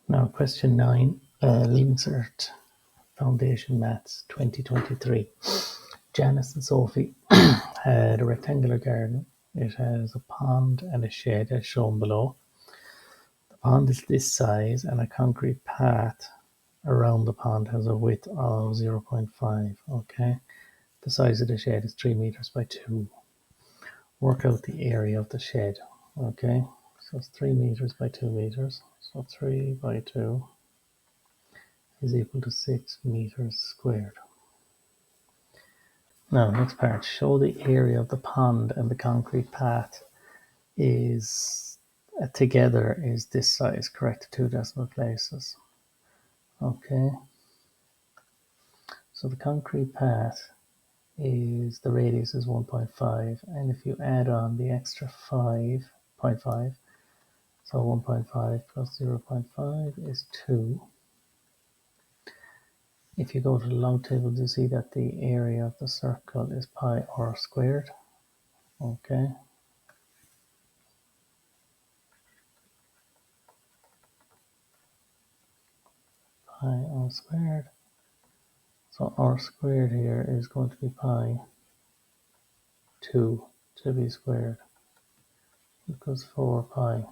Now, question 9, Leaving Cert Foundation Maths 2023. Janice and Sophie had a rectangular garden. It has a pond and a shed as shown below. The pond is this size and a concrete path around the pond has a width of 0.5. Okay, the size of the shed is 3 meters by 2. Work out the area of the shed. Okay, so it's 3 meters by 2 meters. So 3 by 2 is equal to 6 meters squared. Now, next part, show the area of the pond and the concrete path is together is this size, correct? 2 decimal places. Okay, so the concrete path is the radius is 1.5, and if you add on the extra 5.5, so 1.5 plus 0.5 is 2. If you go to the log table, you see that the area of the circle is pi r squared. Okay, pi r squared. So r squared here is going to be pi 2 to be squared equals 4 pi.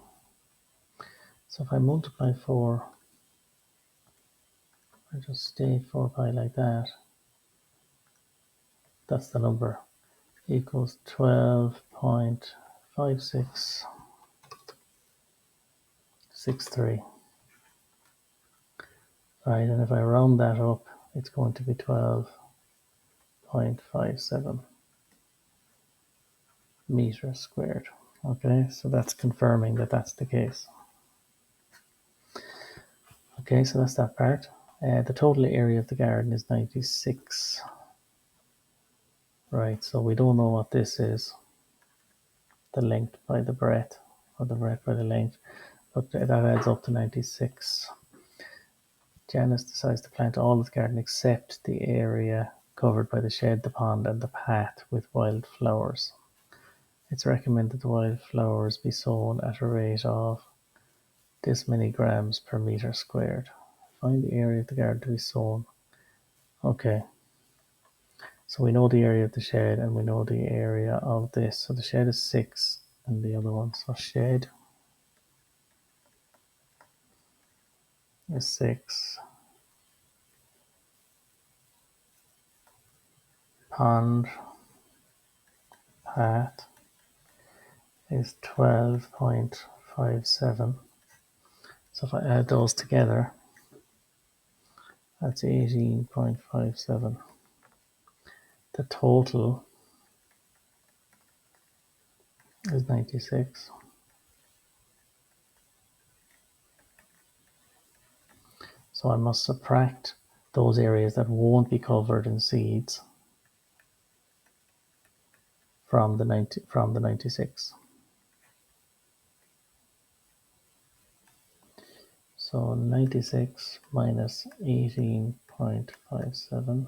So if I multiply 4, I just state 4 pi like that, that's the number, equals 12.5663. Right, and if I round that up, it's going to be 12.57 meters squared. Okay, so that's confirming that that's the case. Okay, so that's that part. The total area of the garden is 96. Right, so we don't know what this is, the length by the breadth, or the breadth by the length, but that adds up to 96. Janice decides to plant all of the garden except the area covered by the shed, the pond, and the path with wild flowers. It's recommended the wild flowers be sown at a rate of this many grams per meter squared. Find the area of the garden to be sown. Okay, so we know the area of the shed and we know the area of this. So the shed is 6 and the other one. So shed is 6. Pond path is 12.57. So if I add those together, that's 18.57. The total is 96. So I must subtract those areas that won't be covered in seeds from the 96. So 96 minus 18.57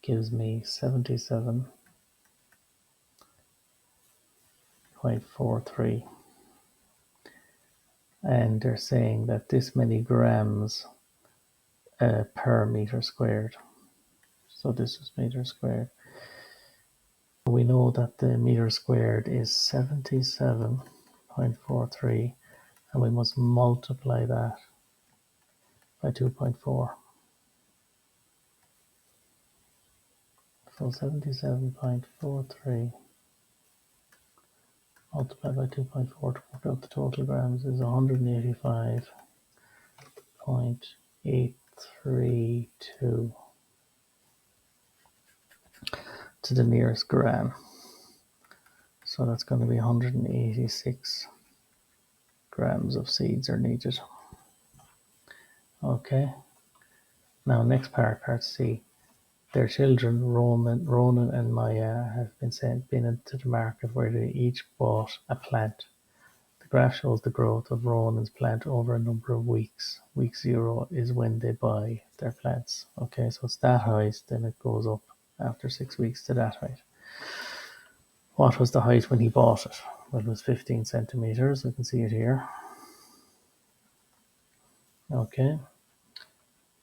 gives me 77.43. And they're saying that this many grams per meter squared. So this is meter squared. We know that the meter squared is 77.43, and we must multiply that by 2.4. So 77.43 multiplied by 2.4 to work out the total grams is 185.832 to the nearest gram. So that's going to be 186 grams of seeds are needed. Okay. Now next part C. Their children, Ronan and Maya, have been into the market where they each bought a plant. The graph shows the growth of Ronan's plant over a number of weeks. Week 0 is when they buy their plants. Okay, so it's that height, then it goes up after 6 weeks to that height. What was the height when he bought it? Well, it was 15 centimeters. We can see it here. Okay.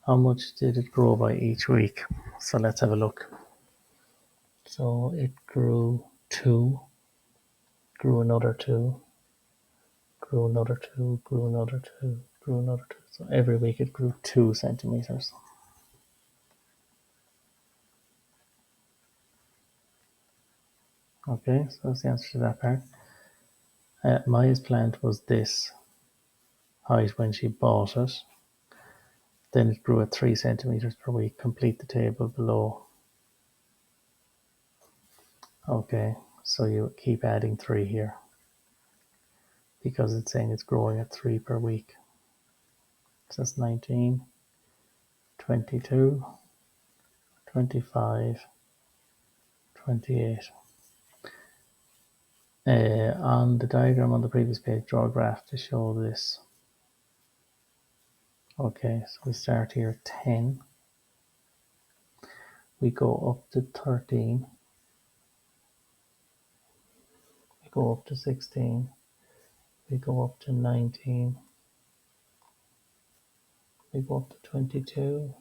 How much did it grow by each week? So let's have a look. So it grew 2, grew another 2, grew another 2, grew another 2, grew another 2. So every week it grew 2 centimeters. Okay, so that's the answer to that part. Maya's plant was this height when she bought it. Then it grew at 3 centimeters per week. Complete the table below. Okay, so you keep adding 3 here because it's saying it's growing at 3 per week. So that's 19, 22, 25, 28. On the diagram on the previous page, draw a graph to show this. Okay, so we start here at 10. We go up to 13. We go up to 16. We go up to 19. We go up to 22.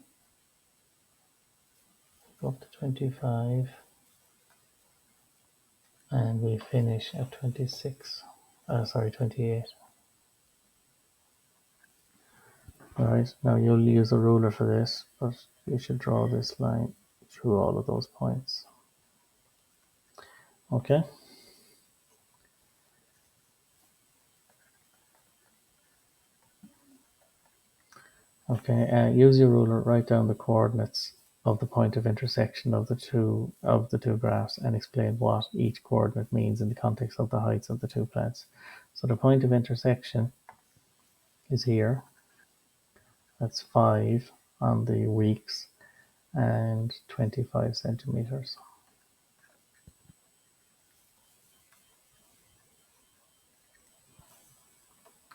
We go up to 25. And we finish at 26. 28. Alright, now you'll use a ruler for this, but you should draw this line through all of those points. Okay? Okay, use your ruler, write down the coordinates of the point of intersection of the two graphs and explain what each coordinate means in the context of the heights of the two plants. So the point of intersection is here. That's 5 on the weeks and 25 centimeters.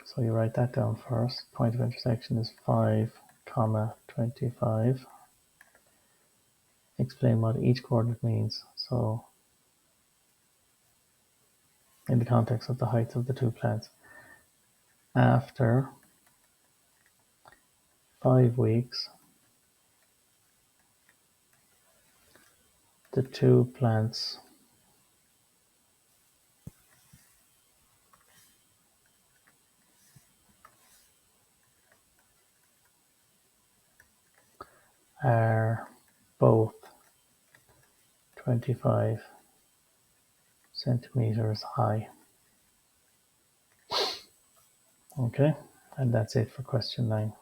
So you write that down first. Point of intersection is 5, 25. Explain what each coordinate means. So in the context of the height of the two plants. After 5 weeks, the two plants are both 25 centimeters high. Okay, and that's it for question 9.